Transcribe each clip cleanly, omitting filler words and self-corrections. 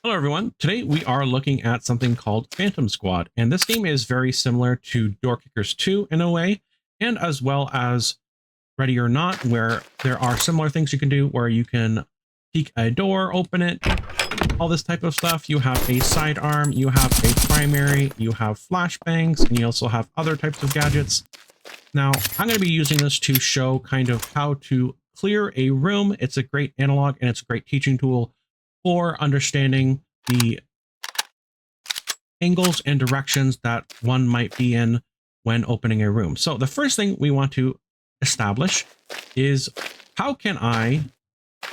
Hello everyone, today we are looking at something called Phantom Squad, and this game is very similar to Door Kickers 2 in a way, and as well as Ready or Not, where there are similar things you can do where you can peek a door, open it, all this type of stuff. You have a sidearm, you have a primary, you have flashbangs, and you also have other types of gadgets. Now, I'm going to be using this to show kind of how to clear a room. It's a great analog and it's a great teaching tool for understanding the angles and directions that one might be in when opening a room. So the first thing we want to establish is, how can I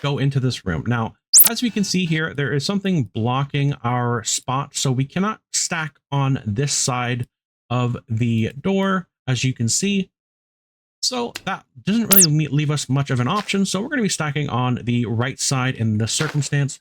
go into this room? Now, as we can see here, there is something blocking our spot, so we cannot stack on this side of the door, as you can see. So that doesn't really leave us much of an option. So we're going to be stacking on the right side in this circumstance.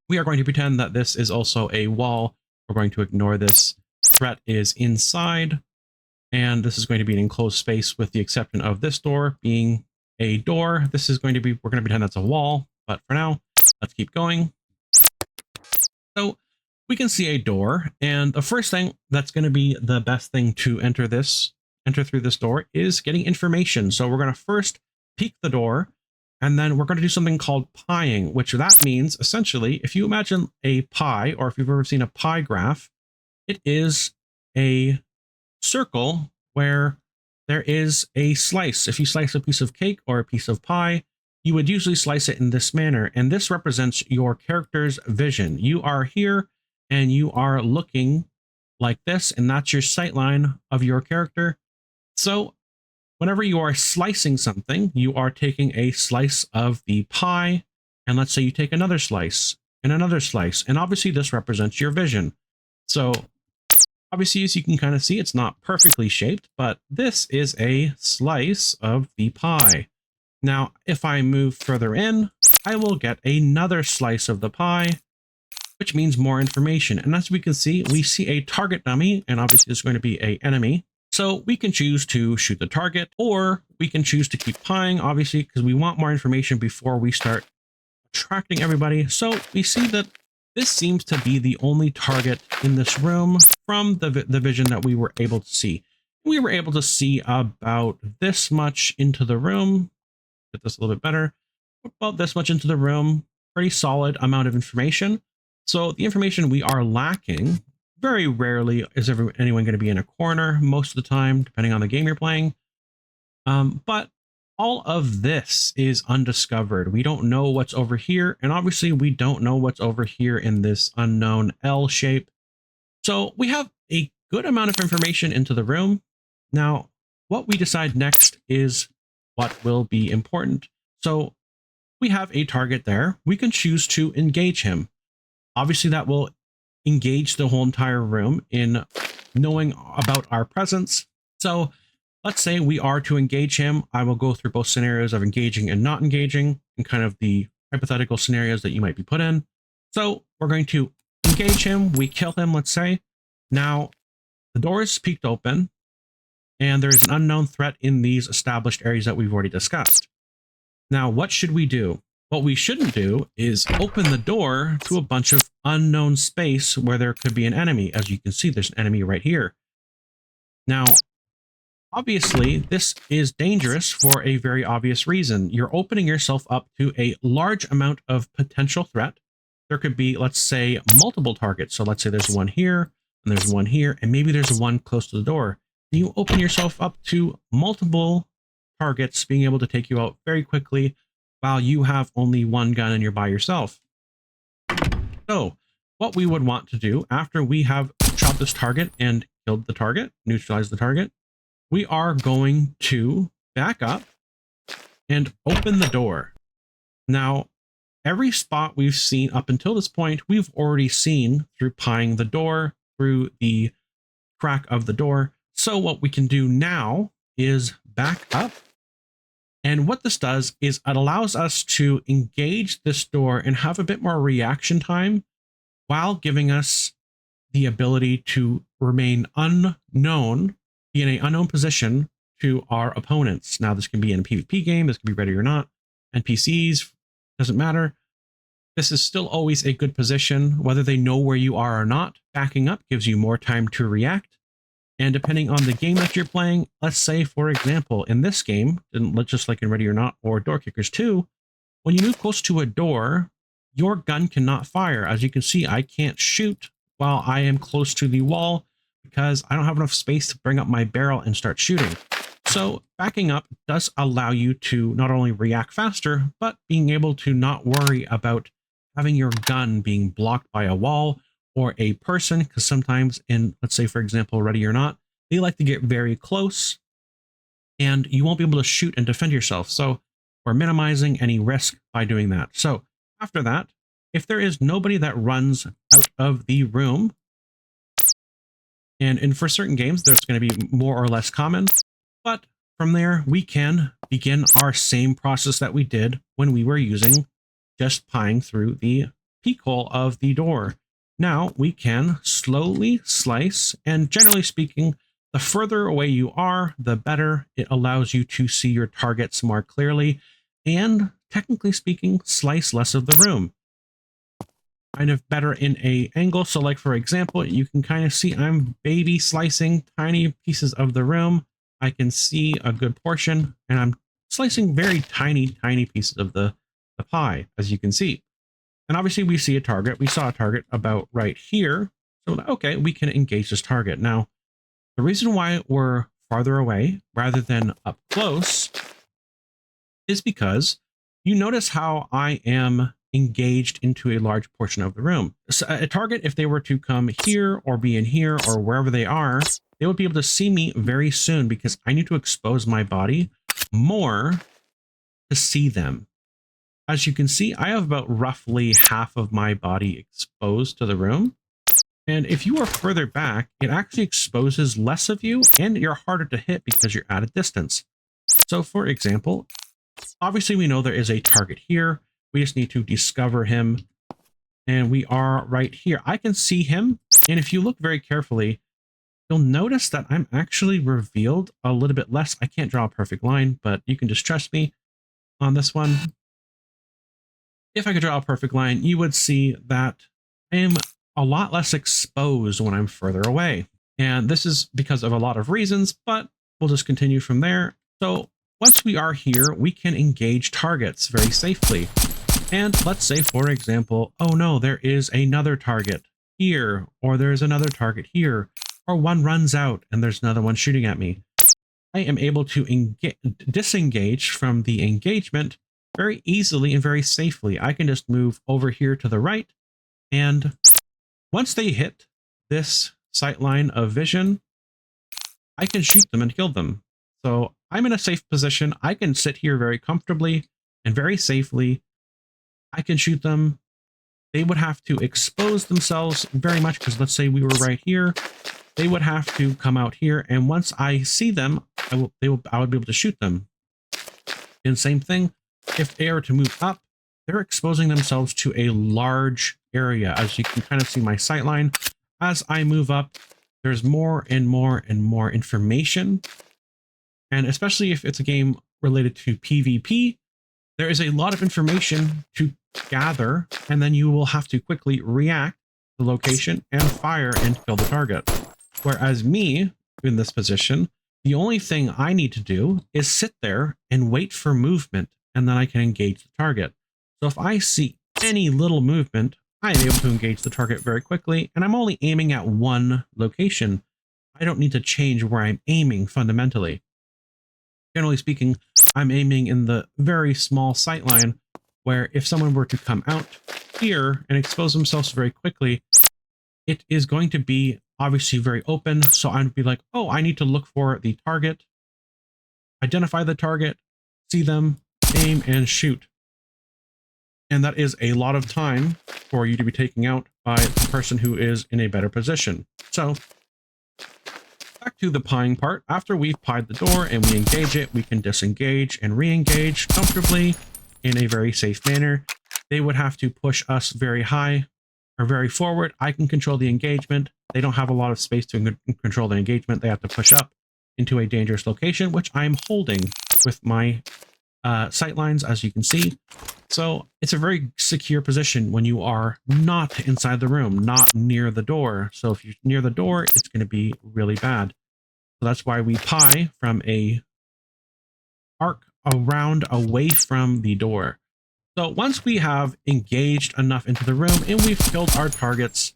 We are going to pretend that this is also a wall. We're going to ignore this. Threat is inside, and this is going to be an enclosed space with the exception of this door being a door. This is going to be, we're going to pretend that's a wall, but for now, let's keep going. So we can see a door, and the first thing that's going to be the best thing to enter through this door is getting information. So we're going to first peek the door, and then we're going to do something called pieing, which that means essentially, if you imagine a pie, or if you've ever seen a pie graph, it is a circle where there is a slice. If you slice a piece of cake or a piece of pie, you would usually slice it in this manner, and this represents your character's vision. You are here and you are looking like this, and that's your sight line of your character. So whenever you are slicing something, you are taking a slice of the pie, and let's say you take another slice and another slice, and obviously this represents your vision. So obviously, as you can kind of see, it's not perfectly shaped, but this is a slice of the pie. Now, if I move further in, I will get another slice of the pie, which means more information. And as we can see, we see a target dummy, and obviously it's going to be an enemy. So we can choose to shoot the target, or we can choose to keep pieing, obviously, because we want more information before we start attracting everybody. So we see that this seems to be the only target in this room from the vision that we were able to see. We were able to see about this much into the room. Get this a little bit better. About this much into the room. Pretty solid amount of information. So the information we are lacking, very rarely is anyone going to be in a corner, most of the time, depending on the game you're playing. But all of this is undiscovered. We don't know what's over here, and obviously we don't know what's over here in this unknown L shape. So we have a good amount of information into the room. Now, what we decide next is what will be important. So we have a target there. We can choose to engage him. Obviously, that will engage the whole entire room in knowing about our presence. So let's say we are to engage him. I will go through both scenarios of engaging and not engaging, and kind of the hypothetical scenarios that you might be put in. So we're going to engage him. We kill him, let's say. Now, the door is peeked open, and there is an unknown threat in these established areas that we've already discussed. Now, what should we do? What we shouldn't do is open the door to a bunch of unknown space where there could be an enemy. As you can see, there's an enemy right here. Now, obviously, this is dangerous for a very obvious reason. You're opening yourself up to a large amount of potential threat. There could be, let's say, multiple targets. So let's say there's one here, and there's one here, and maybe there's one close to the door. You open yourself up to multiple targets being able to take you out very quickly while you have only one gun and you're by yourself. So what we would want to do after we have shot this target and killed the target, neutralized the target, we are going to back up and open the door. Now, every spot we've seen up until this point, we've already seen through pieing the door, through the crack of the door. So what we can do now is back up. And what this does is it allows us to engage this door and have a bit more reaction time while giving us the ability to remain unknown, be in an unknown position to our opponents. Now, this can be in a PvP game, this can be Ready or Not, NPCs, doesn't matter. This is still always a good position, whether they know where you are or not. Backing up gives you more time to react. And depending on the game that you're playing, let's say, for example, in this game, just like in Ready or Not or Door Kickers 2, when you move close to a door, your gun cannot fire. As you can see, I can't shoot while I am close to the wall because I don't have enough space to bring up my barrel and start shooting. So backing up does allow you to not only react faster, but being able to not worry about having your gun being blocked by a wall or a person, because sometimes in, let's say, for example, Ready or Not, they like to get very close and you won't be able to shoot and defend yourself. So we're minimizing any risk by doing that. So after that, if there is nobody that runs out of the room, and for certain games, there's going to be more or less common, but from there, we can begin our same process that we did when we were using just pieing through the peek hole of the door. Now we can slowly slice, and generally speaking, the further away you are, the better. It allows you to see your targets more clearly, and technically speaking, slice less of the room. Kind of better in a angle. So like, for example, you can kind of see I'm baby slicing tiny pieces of the room. I can see a good portion, and I'm slicing very tiny pieces of the pie, as you can see. And obviously we see a target. We saw a target about right here. So, okay, we can engage this target. Now, the reason why we're farther away rather than up close is because you notice how I am engaged into a large portion of the room. So a target, if they were to come here or be in here or wherever they are, they would be able to see me very soon because I need to expose my body more to see them. As you can see, I have about roughly half of my body exposed to the room. And if you are further back, it actually exposes less of you and you're harder to hit because you're at a distance. So for example, obviously we know there is a target here. We just need to discover him. And we are right here. I can see him. And if you look very carefully, you'll notice that I'm actually revealed a little bit less. I can't draw a perfect line, but you can just trust me on this one. If I could draw a perfect line, you would see that I am a lot less exposed when I'm further away. And this is because of a lot of reasons, but we'll just continue from there. So once we are here, we can engage targets very safely. And let's say, for example, oh no, there is another target here, or there's another target here, or one runs out and there's another one shooting at me. I am able to disengage from the engagement very easily and very safely. I can just move over here to the right, and once they hit this sight line of vision, I can shoot them and kill them. So I'm in a safe position. I can sit here very comfortably and very safely. I can shoot them. They would have to expose themselves very much because let's say we were right here. They would have to come out here, and once I see them, I would be able to shoot them. And same thing, if they are to move up, they're exposing themselves to a large area. As you can kind of see my sight line, as I move up, there's more and more and more information. And especially if it's a game related to PvP, there is a lot of information to gather, and then you will have to quickly react to the location and fire and kill the target. Whereas me, in this position, the only thing I need to do is sit there and wait for movement, and then I can engage the target. So if I see any little movement, I am able to engage the target very quickly, and I'm only aiming at one location. I don't need to change where I'm aiming fundamentally. Generally speaking, I'm aiming in the very small sight line, where if someone were to come out here and expose themselves very quickly, it is going to be obviously very open. So I'd be like, oh, I need to look for the target, identify the target, see them, aim, and shoot. And that is a lot of time for you to be taking out by the person who is in a better position. So back to the pieing part. After we've pied the door and we engage it, we can disengage and re-engage comfortably in a very safe manner. They would have to push us very high or very forward. I can control the engagement. They don't have a lot of space to control the engagement. They have to push up into a dangerous location, which I'm holding with my sight lines, as you can see. So it's a very secure position when you are not inside the room, not near the door. So if you're near the door, it's going to be really bad. So that's why we pie from a arc around away from the door. So once we have engaged enough into the room and we've killed our targets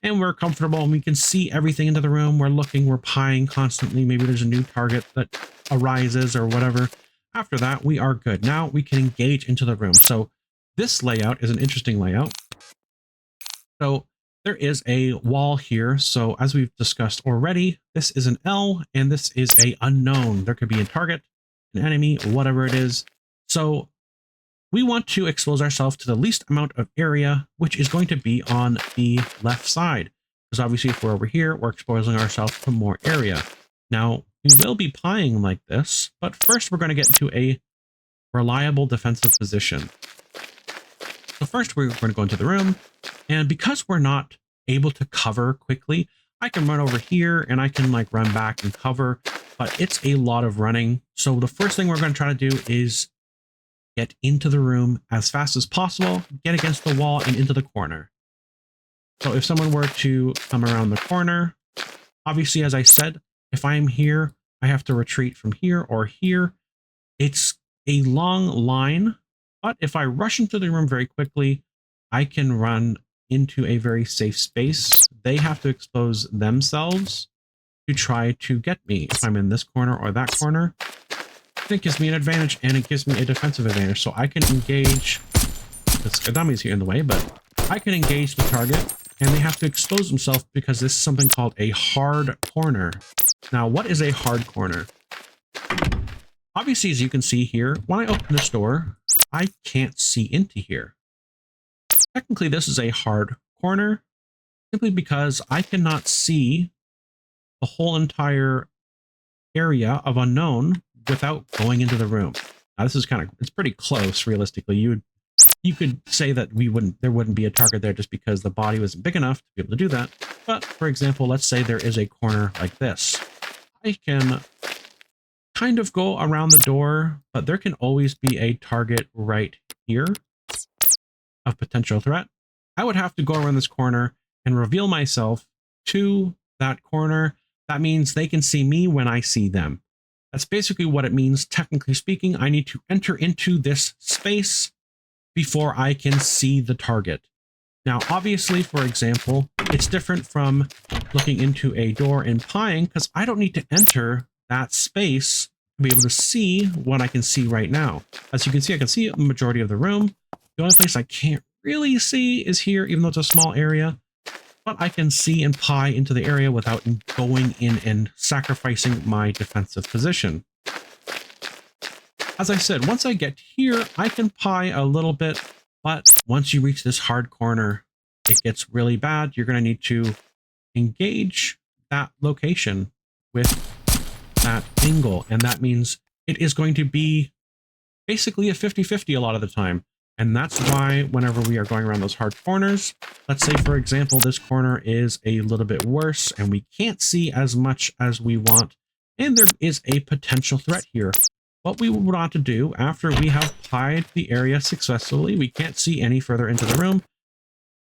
and we're comfortable and we can see everything into the room, we're looking, we're pieing constantly. Maybe there's a new target that arises or whatever. After that, we are good. Now we can engage into the room. So this layout is an interesting layout. So there is a wall here. So as we've discussed already, this is an L and this is a unknown. There could be a target, an enemy, whatever it is. So we want to expose ourselves to the least amount of area, which is going to be on the left side. Because obviously if we're over here, we're exposing ourselves to more area. Now, we will be pieing like this, but first we're going to get into a reliable defensive position. So first we're going to go into the room, and because we're not able to cover quickly, I can run over here and I can like run back and cover, but it's a lot of running. So the first thing we're going to try to do is get into the room as fast as possible, get against the wall and into the corner. So if someone were to come around the corner, obviously, as I said, if I'm here, I have to retreat from here or here. It's a long line, but if I rush into the room very quickly, I can run into a very safe space. They have to expose themselves to try to get me if I'm in this corner or that corner. It gives me an advantage and it gives me a defensive advantage. So I can engage, this dummy's here in the way, but I can engage the target and they have to expose themselves because this is something called a hard corner. Now, what is a hard corner? Obviously, as you can see here, when I open this door, I can't see into here. Technically, this is a hard corner simply because I cannot see the whole entire area of unknown without going into the room. Now, this is it's pretty close, realistically. You could say that there wouldn't be a target there just because the body wasn't big enough to be able to do that. But for example, let's say there is a corner like this. I can kind of go around the door, but there can always be a target right here of potential threat. I would have to go around this corner and reveal myself to that corner. That means they can see me when I see them. That's basically what it means. Technically speaking, I need to enter into this space before I can see the target. Now, obviously, for example, it's different from looking into a door and pieing because I don't need to enter that space to be able to see what I can see right now. As you can see, I can see a majority of the room. The only place I can't really see is here, even though it's a small area. But I can see and pie into the area without going in and sacrificing my defensive position. As I said, once I get here, I can pie a little bit, but once you reach this hard corner, it gets really bad. You're going to need to engage that location with that angle, and that means it is going to be basically a 50-50 a lot of the time. And that's why whenever we are going around those hard corners, let's say, for example, this corner is a little bit worse and we can't see as much as we want, and there is a potential threat here. What we would want to do after we have pied the area successfully, we can't see any further into the room.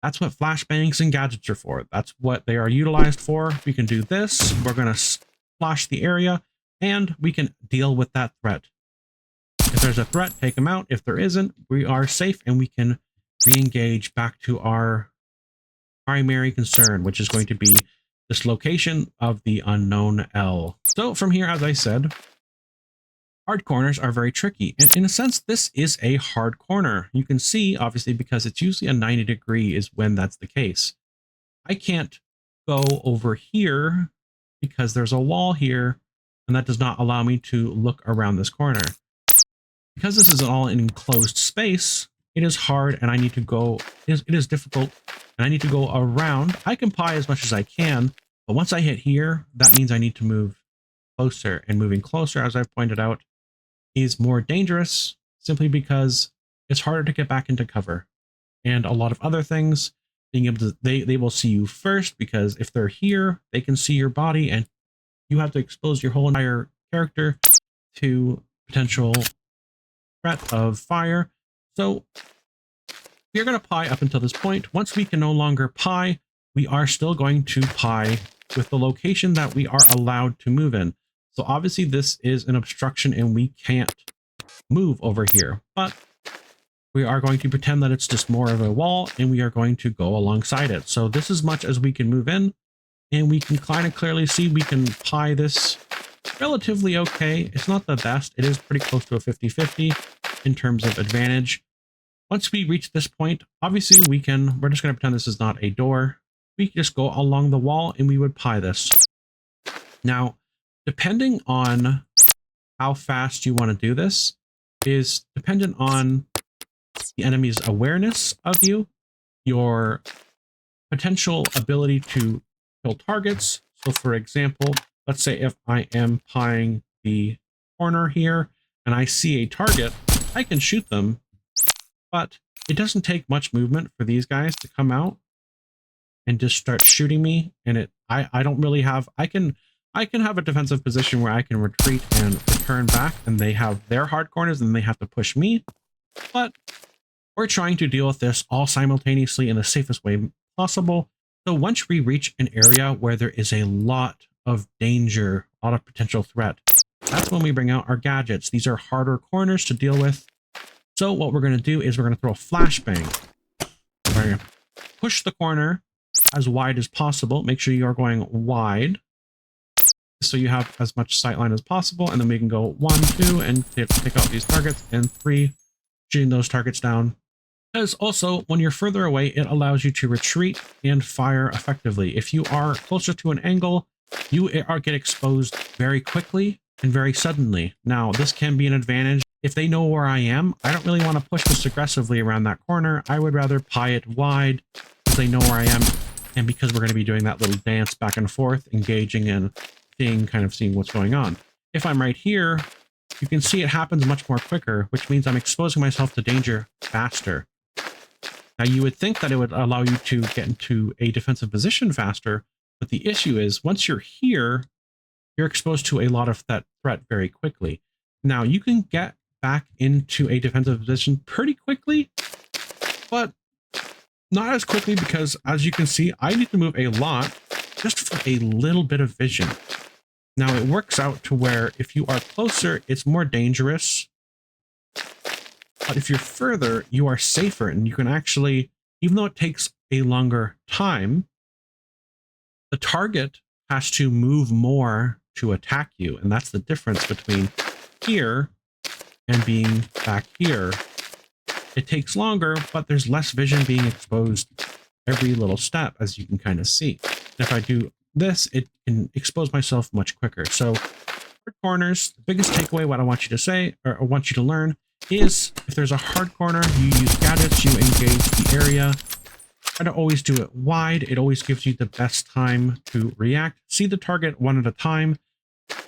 That's what flashbangs and gadgets are for. That's what they are utilized for. We can do this. We're going to flash the area and we can deal with that threat. If there's a threat, take them out. If there isn't, we are safe and we can re-engage back to our primary concern, which is going to be this location of the unknown L. So from here, as I said, hard corners are very tricky. And in a sense, this is a hard corner. You can see, obviously, because it's usually a 90 degree is when that's the case. I can't go over here because there's a wall here, and that does not allow me to look around this corner. Because this is all an enclosed space, it is hard and I need to go, it is difficult and I need to go around. I can pie as much as I can, but once I hit here, that means I need to move closer, and moving closer, as I've pointed out, is more dangerous simply because it's harder to get back into cover. And a lot of other things, being able to, they will see you first because if they're here, they can see your body and you have to expose your whole entire character to potential threat of fire. So we're going to pie up until this point. Once we can no longer pie, we are still going to pie with the location that we are allowed to move in. So obviously this is an obstruction and we can't move over here, but we are going to pretend that it's just more of a wall and we are going to go alongside it. So this is much as we can move in, and we can kind of clearly see we can pie this relatively okay. It's not the best. It is pretty close to a 50-50 in terms of advantage. Once we reach this point, obviously we're just going to pretend this is not a door. We can just go along the wall and we would pie this. Now, depending on how fast you want to do this is dependent on the enemy's awareness of you, your potential ability to kill targets. So for example, let's say if I am pieing the corner here and I see a target, I can shoot them, but it doesn't take much movement for these guys to come out and just start shooting me. And I don't really have, I can have a defensive position where I can retreat and return back, and they have their hard corners and they have to push me. But we're trying to deal with this all simultaneously in the safest way possible. So once we reach an area where there is a lot of danger, a lot of potential threat, that's when we bring out our gadgets. These are harder corners to deal with. So what we're going to do is we're going to throw a flashbang. We're going to push the corner as wide as possible. Make sure you are going wide so you have as much sightline as possible. And then we can go 1, 2, and take out these targets, and 3, shooting those targets down. As also, when you're further away, it allows you to retreat and fire effectively. If you are closer to an angle, you get exposed very quickly and very suddenly. Now, this can be an advantage. If they know where I am, I don't really want to push this aggressively around that corner. I would rather pie it wide because they know where I am, and because we're going to be doing that little dance back and forth, engaging and seeing what's going on. If I'm right here, you can see it happens much more quicker, which means I'm exposing myself to danger faster. Now, you would think that it would allow you to get into a defensive position faster, but the issue is once you're here, you're exposed to a lot of that threat very quickly. Now, you can get back into a defensive position pretty quickly, but not as quickly because, as you can see, I need to move a lot just for a little bit of vision. Now, it works out to where if you are closer, it's more dangerous. But if you're further, you are safer, and you can actually, even though it takes a longer time, the target has to move more to attack you. And that's the difference between here and being back here. It takes longer, but there's less vision being exposed every little step, as you can kind of see. If I do this, it can expose myself much quicker. So hard corners, the biggest takeaway, what I want you to say, or I want you to learn, is if there's a hard corner, you use gadgets, you engage the area. Try to always do it wide. It always gives you the best time to react. See the target one at a time,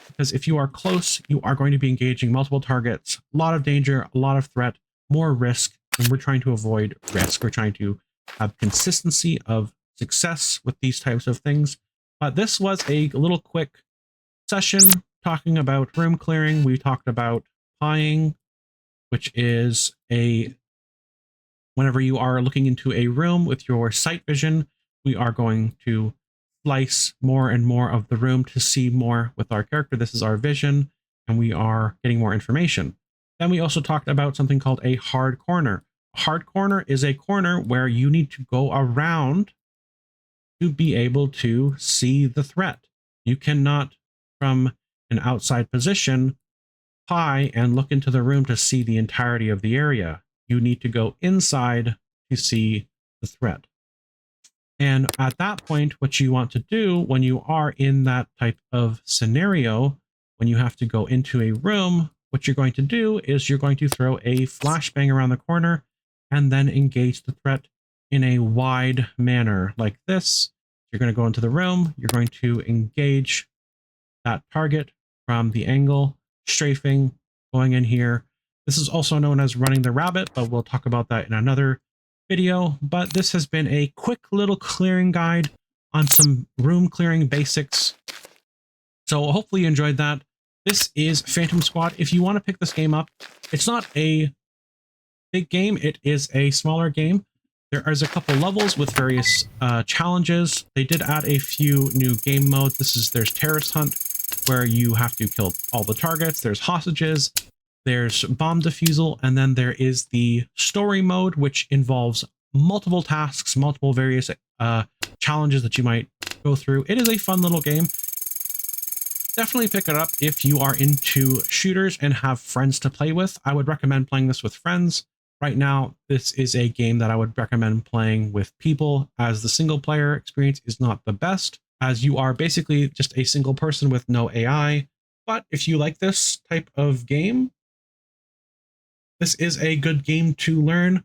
because if you are close, you are going to be engaging multiple targets. A lot of danger, a lot of threat, more risk, and we're trying to avoid risk. We're trying to have consistency of success with these types of things. But this was a little quick session talking about room clearing. We talked about pieing, which is whenever you are looking into a room with your sight vision, we are going to slice more and more of the room to see more with our character. This is our vision, and we are getting more information. Then we also talked about something called a hard corner. A hard corner is a corner where you need to go around to be able to see the threat. You cannot, from an outside position, pie and look into the room to see the entirety of the area. You need to go inside to see the threat. And at that point, what you want to do when you are in that type of scenario, when you have to go into a room, what you're going to do is you're going to throw a flashbang around the corner and then engage the threat in a wide manner like this. You're going to go into the room. You're going to engage that target from the angle, strafing, going in here. This is also known as running the rabbit, but we'll talk about that in another video. But this has been a quick little clearing guide on some room clearing basics. So hopefully you enjoyed that. This is Phantom Squad. If you want to pick this game up, it's not a big game. It is a smaller game. There is a couple levels with various challenges. They did add a few new game modes. There's Terrorist Hunt, where you have to kill all the targets. There's hostages. There's bomb defusal, and then there is the story mode, which involves multiple tasks, multiple various challenges that you might go through. It is a fun little game. Definitely pick it up if you are into shooters and have friends to play with. I would recommend playing this with friends. Right now, this is a game that I would recommend playing with people, as the single player experience is not the best, as you are basically just a single person with no AI. But if you like this type of game, this is a good game to learn.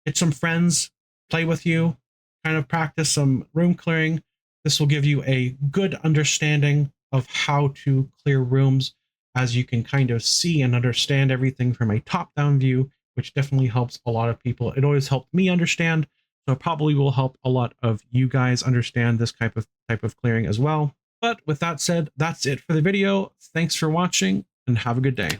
Get some friends, play with you, kind of practice some room clearing. This will give you a good understanding of how to clear rooms, as you can kind of see and understand everything from a top-down view, which definitely helps a lot of people. It always helped me understand, so it probably will help a lot of you guys understand this type of clearing as well. But with that said, that's it for the video. Thanks for watching, and have a good day.